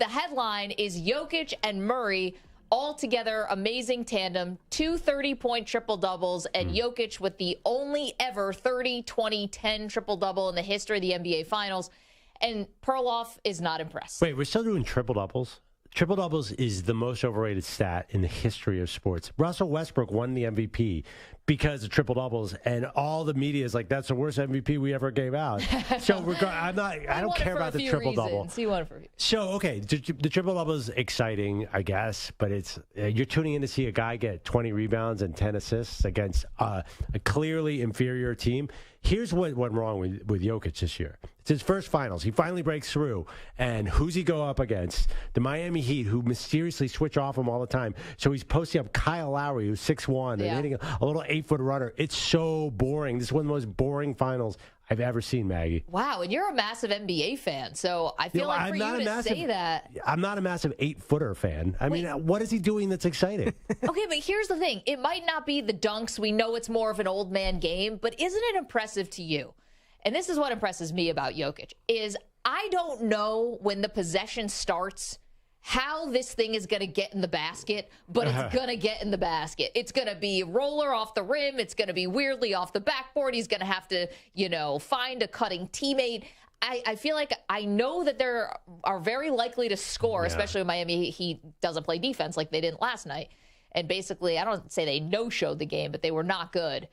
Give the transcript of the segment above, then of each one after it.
the headline is Jokic and Murray all together, amazing tandem, 2 30-point triple-doubles, and Jokic with the only ever 30, 20, 10 triple-double in the history of the NBA Finals. And Perloff is not impressed. Wait, we're still doing triple-doubles? Triple-doubles is the most overrated stat in the history of sports. Russell Westbrook won the MVP because of triple-doubles, and all the media is like, that's the worst MVP we ever gave out. So I don't care about the triple-double. He won it for a few. So, okay, the triple-double is exciting, I guess, but it's you're tuning in to see a guy get 20 rebounds and 10 assists against a clearly inferior team. Here's what went wrong with Jokic this year. It's his first finals. He finally breaks through. And who's he go up against? The Miami Heat, who mysteriously switch off him all the time. So he's posting up Kyle Lowry, who's 6'1", and hitting a little 8-foot runner. It's so boring. This is one of the most boring finals I've ever seen, Maggie. Wow, and you're a massive NBA fan, so I feel like for you to say that. I'm not a massive 8-footer fan. I mean, what is he doing that's exciting? Okay, but here's the thing. It might not be the dunks. We know it's more of an old man game, but isn't it impressive to you? And this is what impresses me about Jokic, is I don't know when the possession starts how this thing is going to get in the basket, but it's going to get in the basket. It's going to be roller off the rim. It's going to be weirdly off the backboard. He's going to have to, find a cutting teammate. I feel like I know that they are very likely to score, especially when Miami he doesn't play defense like they didn't last night. And basically, I don't say they no-showed the game, but they were not good.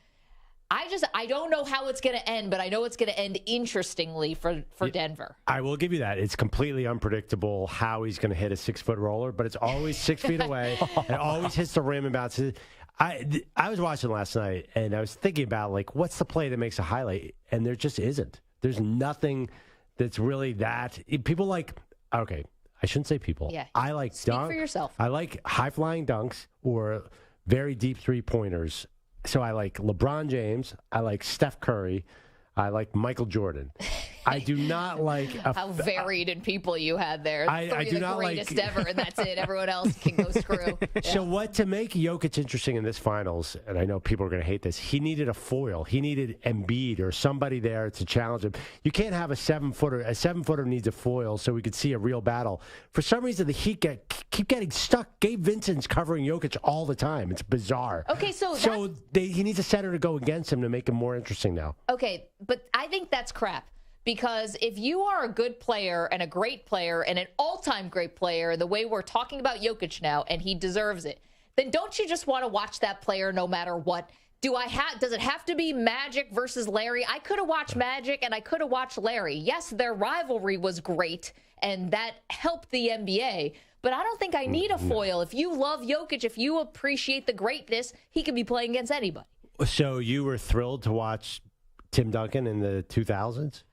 I don't know how it's going to end, but I know it's going to end interestingly for Denver. I will give you that. It's completely unpredictable how he's going to hit a 6-foot roller, but it's always 6 feet away. It always hits the rim and bounces. I was watching last night, and I was thinking about, what's the play that makes a highlight? And there just isn't. There's nothing that's really that. People okay, I shouldn't say people. Yeah. I like Speak for yourself. I like high-flying dunks or very deep three-pointers. So I like LeBron James. I like Steph Curry. I like Michael Jordan. I do not like how varied in people you had there. I do not like greatest ever, and that's it. Everyone else can go screw. Yeah. So to make Jokic interesting in this finals, and I know people are going to hate this, he needed a foil. He needed Embiid or somebody there to challenge him. You can't have a 7-footer. A 7-footer needs a foil so we could see a real battle. For some reason, the Heat keep getting stuck. Gabe Vincent's covering Jokic all the time. It's bizarre. Okay, so he needs a center to go against him to make him more interesting now. Okay, but I think that's crap. Because if you are a good player and a great player and an all-time great player, the way we're talking about Jokic now, and he deserves it, then don't you just want to watch that player no matter what? Does it have to be Magic versus Larry? I could have watched Magic and I could have watched Larry. Yes, their rivalry was great, and that helped the NBA. But I don't think I need a foil. If you love Jokic, if you appreciate the greatness, he can be playing against anybody. So you were thrilled to watch Tim Duncan in the 2000s?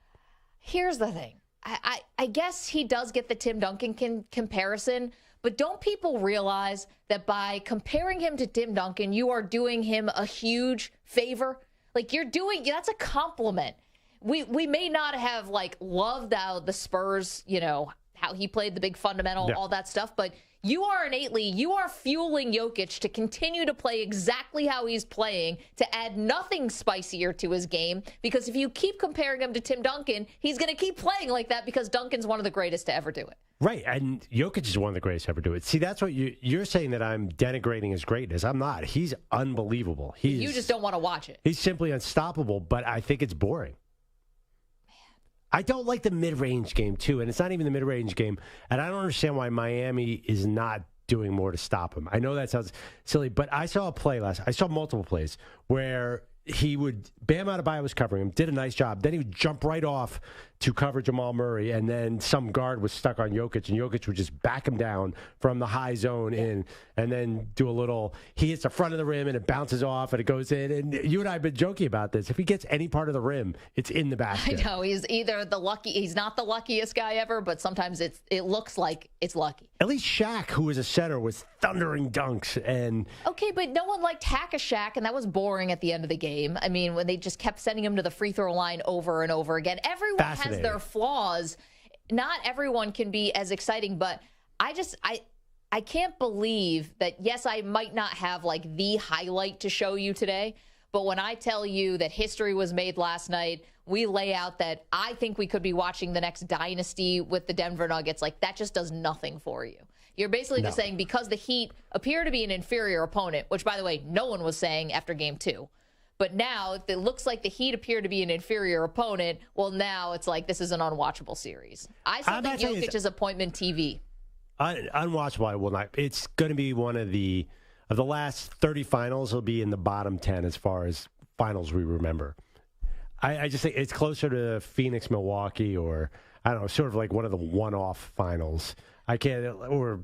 Here's the thing. I guess he does get the Tim Duncan comparison, but don't people realize that by comparing him to Tim Duncan, you are doing him a huge favor? That's a compliment. We may not have loved how the Spurs, how he played the big fundamental, all that stuff, but you are fueling Jokic to continue to play exactly how he's playing, to add nothing spicier to his game, because if you keep comparing him to Tim Duncan, he's going to keep playing like that because Duncan's one of the greatest to ever do it. Right, and Jokic is one of the greatest to ever do it. See, that's what you're saying, that I'm denigrating his greatness. I'm not. He's unbelievable. You just don't want to watch it. He's simply unstoppable, but I think it's boring. I don't like the mid-range game, too, and it's not even the mid-range game, and I don't understand why Miami is not doing more to stop him. I know that sounds silly, but I saw multiple plays where Bam Adebayo was covering him, did a nice job. Then he would jump right off to cover Jamal Murray, and then some guard was stuck on Jokic, and Jokic would just back him down from the high zone in, and then do a little, he hits the front of the rim, and it bounces off, and it goes in. And you and I have been joking about this. If he gets any part of the rim, it's in the basket. I know. He's not the luckiest guy ever, but sometimes it looks like it's lucky. At least Shaq, who was a center, was thundering dunks. Okay, but no one liked Hack-a-Shaq, and that was boring at the end of the game. I mean, when they just kept sending him to the free throw line over and over again. Everyone has their flaws. Not everyone can be as exciting, but I can't believe that, yes, I might not have the highlight to show you today, But when I tell you that history was made last night, we lay out that I think we could be watching the next dynasty with the Denver Nuggets. Like, that just does nothing for you. You're basically just saying because the Heat appear to be an inferior opponent, which, by the way, no one was saying after game 2. But now if it looks like the Heat appear to be an inferior opponent, well, now it's like this is an unwatchable series. I still think Jokic is appointment TV. Unwatchable, I will not. It's going to be one of the last 30 finals. It'll be in the bottom 10 as far as finals we remember. I just think it's closer to Phoenix, Milwaukee, or I don't know, sort of like one of the one-off finals. I can't, or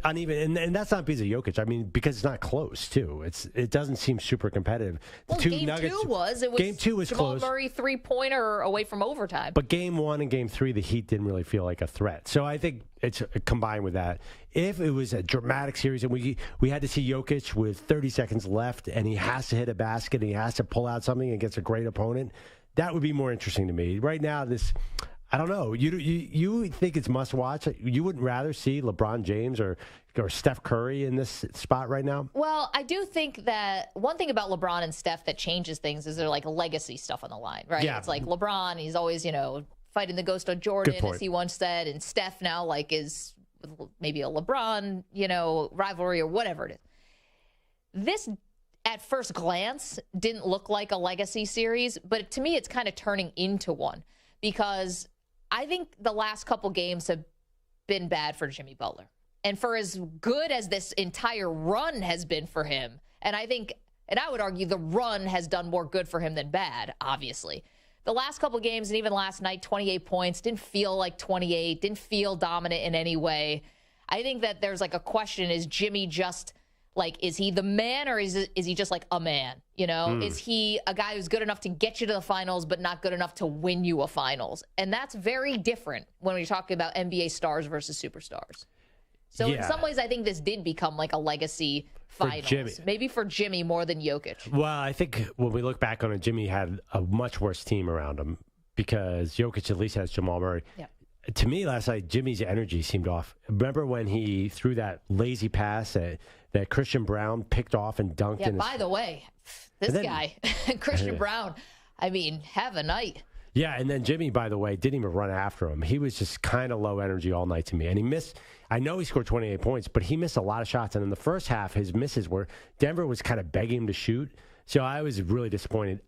uneven, and that's not because of Jokic. I mean, because it's not close too. It doesn't seem super competitive. Well, game 2 was game 2 was Jamal close. Murray 3-pointer away from overtime. But game 1 and game 3, the Heat didn't really feel like a threat. So I think it's combined with that. If it was a dramatic series and we had to see Jokic with 30 seconds left and he has to hit a basket and he has to pull out something against a great opponent, that would be more interesting to me. Right now, I don't know. You think it's must watch? You wouldn't rather see LeBron James or Steph Curry in this spot right now? Well, I do think that one thing about LeBron and Steph that changes things is they're like legacy stuff on the line, right? Yeah. It's like LeBron, he's always, fighting the ghost of Jordan, as he once said, and Steph now is maybe a LeBron, rivalry or whatever it is. This, at first glance, didn't look like a legacy series, but to me, it's kind of turning into one because I think the last couple games have been bad for Jimmy Butler. And for as good as this entire run has been for him, and I would argue the run has done more good for him than bad, obviously. The last couple games, and even last night, 28 points, didn't feel like 28, didn't feel dominant in any way. I think that there's a question, is Jimmy just, is he the man or is he just a man? Is he a guy who's good enough to get you to the finals but not good enough to win you a finals? And that's very different when we're talking about NBA stars versus superstars. So in some ways, I think this did become a legacy finals. Maybe for Jimmy more than Jokic. Well, I think when we look back on it, Jimmy had a much worse team around him because Jokic at least has Jamal Murray. Yeah. To me, last night, Jimmy's energy seemed off. Remember when he threw that lazy pass that Christian Brown picked off and dunked in? By the way, this guy, Christian Brown, have a night. Yeah, and then Jimmy, by the way, didn't even run after him. He was just kind of low energy all night to me. And he missed, I know he scored 28 points, but he missed a lot of shots. And in the first half, his misses were, Denver was kind of begging him to shoot. So I was really disappointed.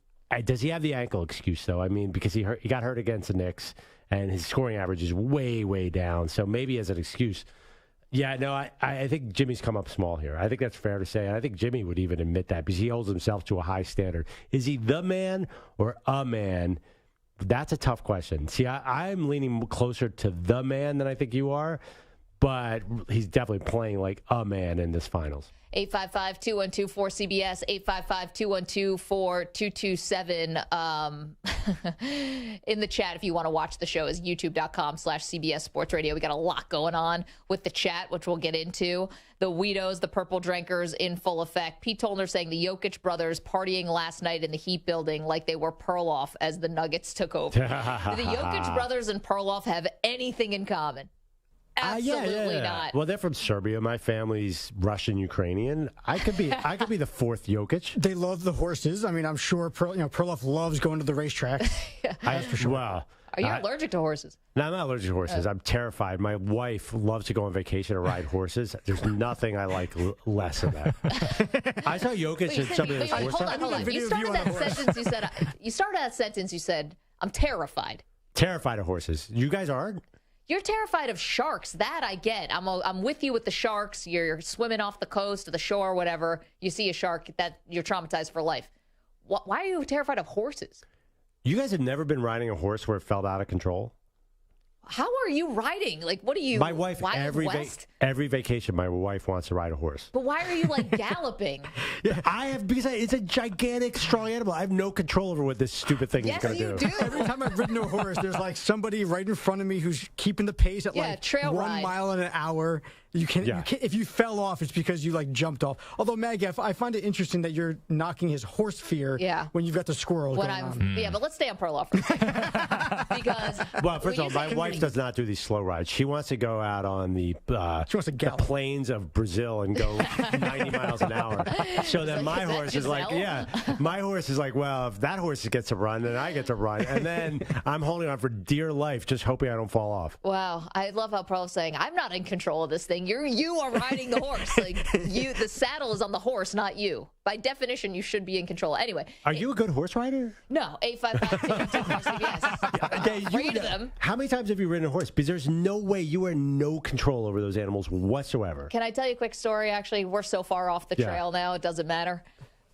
Does he have the ankle excuse, though? Because he got hurt against the Knicks, and his scoring average is way, way down. So maybe as an excuse. Yeah, no, I think Jimmy's come up small here. I think that's fair to say. And I think Jimmy would even admit that because he holds himself to a high standard. Is he the man or a man? That's a tough question. See, I'm leaning closer to the man than I think you are, but he's definitely playing like a man in this finals. 855-212-4CBS, 855-212-4227. In the chat, if you want to watch the show, is youtube.com/CBS Sports Radio. We got a lot going on with the chat, which we'll get into. The Weedos, the Purple Drinkers in full effect. Pete Tollner saying the Jokic brothers partying last night in the Heat building like they were Perloff as the Nuggets took over. Do the Jokic brothers and Perloff have anything in common? Absolutely not. Well, they're from Serbia. My family's Russian Ukrainian. I could be the fourth Jokic. They love the horses. I'm sure Perloff loves going to the racetrack. That's for sure. Well, are you allergic to horses? No, I'm not allergic to horses. I'm terrified. My wife loves to go on vacation and ride horses. There's nothing I like less of that. I saw Jokic and somebody that's horse. Hold on. You started that sentence. You said, I'm terrified. Terrified of horses. You guys aren't? You're terrified of sharks. That I get. I'm with you with the sharks. You're swimming off the coast or the shore or whatever. You see a shark, that you're traumatized for life. Why are you terrified of horses? You guys have never been riding a horse where it felt out of control? How are you riding? What are you? My wife, every vacation, my wife wants to ride a horse. But why are you galloping? Because it's a gigantic, strong animal. I have no control over what this stupid thing is going to do. Every time I've ridden a horse, there's somebody right in front of me who's keeping the pace at trail 1 mile an hour. You can't, if you fell off, it's because you like jumped off. Although, Maggie, I find it interesting that you're knocking his horse fear when you've got the squirrel going on. Yeah, but let's stay on Perloff for a second. Because well, first of all, my wife does not do these slow rides. She wants to go out on the plains of Brazil and go 90 miles an hour. So then my horse is like, my horse is like, well, if that horse gets to run, then I get to run. And then I'm holding on for dear life, just hoping I don't fall off. Wow. I love how Perloff's saying, I'm not in control of this thing. You are riding the horse. Like the saddle is on the horse, not you. By definition, you should be in control. Anyway. Are you a good horse rider? No. 855 yes. Read them. How many times have you ridden a horse? Because there's no way you are no control over those animals whatsoever. Can I tell you a quick story? Actually, we're so far off the trail now, it doesn't matter.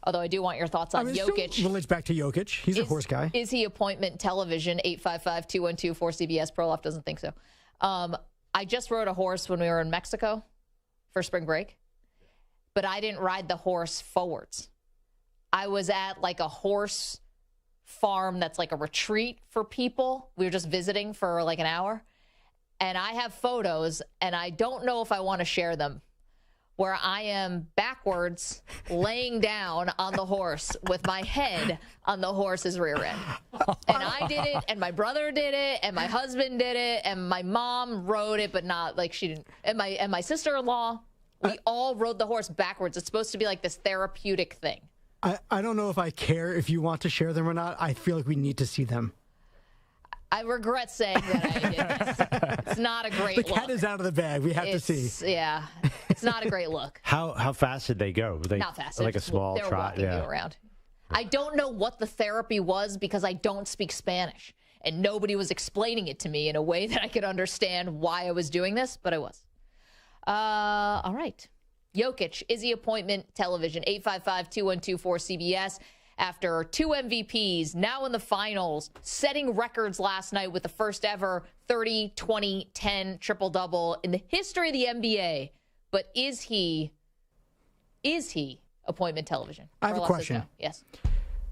Although I do want your thoughts on Jokic. Still relates back to Jokic. He's a horse guy. Is he appointment television? 855-212-4CBS. Perloff doesn't think so. I just rode a horse when we were in Mexico for spring break, but I didn't ride the horse forwards. I was at like a horse farm that's like a retreat for people. We were just visiting for like an hour, and I have photos, and I don't know if I want to share them, where I am backwards laying down on the horse with my head on the horse's rear end. And I did it, and my brother did it, and my husband did it, and my mom rode it, but not like she didn't. And my sister-in-law, we all rode the horse backwards. It's supposed to be like this therapeutic thing. I don't know if I care if you want to share them or not. I feel like we need to see them. I regret saying that I did this. It's not a great look. The cat is out of the bag. We have to see. Yeah. It's not a great look. How fast did they go? Not fast. Like a small trot? They were walking you around. I don't know what the therapy was because I don't speak Spanish. And nobody was explaining it to me in a way that I could understand why I was doing this, but I was. All right. Jokic, is he appointment television? 855-212-4CBS. After 2 MVPs, now in the finals, setting records last night with the first ever 30, 20, 10 triple-double in the history of the NBA. But is he appointment television? I have a question. Yes.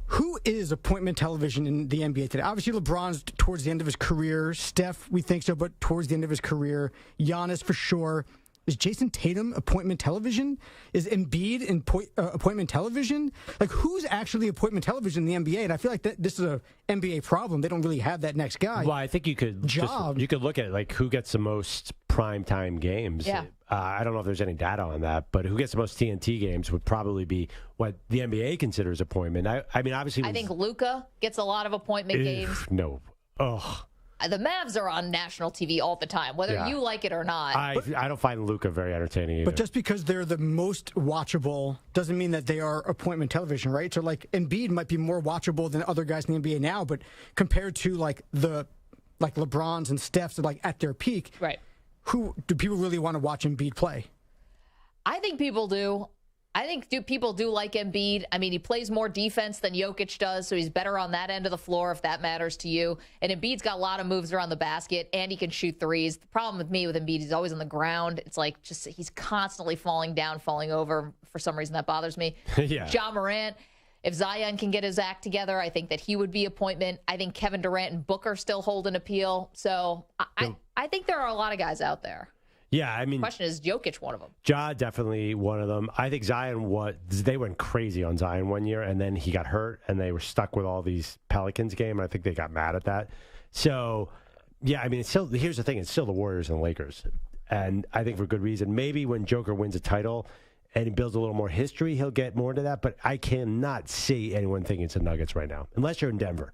Who is appointment television in the NBA today? Obviously, LeBron's towards the end of his career. Steph, we think so, but towards the end of his career. Giannis, for sure. Is Jason Tatum appointment television? Is Embiid appointment television? Like, who's actually appointment television in the NBA? And I feel like this is a NBA problem. They don't really have that next guy. Well, I think you could look at like who gets the most primetime games. Yeah. I don't know if there's any data on that, but who gets the most TNT games would probably be what the NBA considers appointment. I mean, obviously, I think Luka gets a lot of appointment games. No. Ugh. The Mavs are on national TV all the time, whether you like it or not. I don't find Luka very entertaining either. But just because they're the most watchable doesn't mean that they are appointment television, right? So, like, Embiid might be more watchable than other guys in the NBA now, but compared to, like, LeBrons and Stephs, like, at their peak, right? Who do people really want to watch Embiid play? I think people do. I think people do like Embiid. I mean, he plays more defense than Jokic does, so he's better on that end of the floor if that matters to you. And Embiid's got a lot of moves around the basket, and he can shoot threes. The problem with me with Embiid, he's always on the ground. It's like he's constantly falling down, falling over. For some reason, that bothers me. Yeah. Ja Morant, if Zion can get his act together, I think that he would be appointment. I think Kevin Durant and Booker still hold an appeal. So I think there are a lot of guys out there. Yeah, I mean, the question is Jokic one of them? Ja, definitely one of them. I think Zion, they went crazy on Zion one year, and then he got hurt, and they were stuck with all these Pelicans game, and I think they got mad at that. So, yeah, I mean, here's the thing. It's still the Warriors and the Lakers, and I think for good reason. Maybe when Joker wins a title and he builds a little more history, he'll get more into that, but I cannot see anyone thinking it's the Nuggets right now, unless you're in Denver.